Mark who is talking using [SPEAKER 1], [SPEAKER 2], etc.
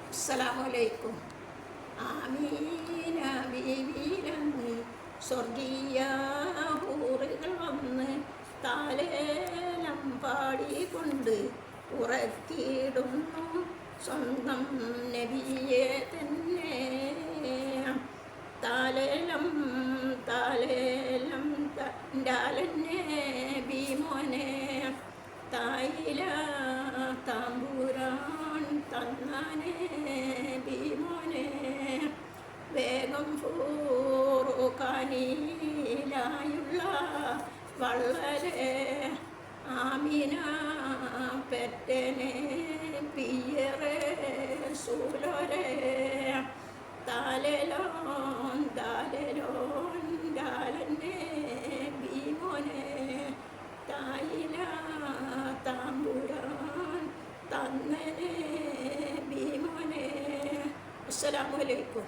[SPEAKER 1] അസ്സലാമലൈക്കും. ആമീന ബീവിയിലന്ന് സ്വർഗീയ ഹൂറുകൾ വന്ന് താലേലം പാടിക്കൊണ്ട് ഉറക്കിയിടുന്നു സ്വന്തം നബിയെ തന്നെ. താലേലം താലേലം തണ്ടാലന്നെ ഭീമോനെ തായില താമ്പൂരാൻ തന്നാനേ ഭീമോനെ. വേഗം ഫൂറുഖാനിയിലായുള്ള വള്ളരെ ആമിന പെറ്റനെ പിയറെ സൂലരെ. താലലോൻ താലലോൻ ഡാലന്നെ ഭീമോനെ തായില താമ്പുരാൻ തന്നനെ ഭീമോനെ. അസ്സലാമു അലൈക്കും.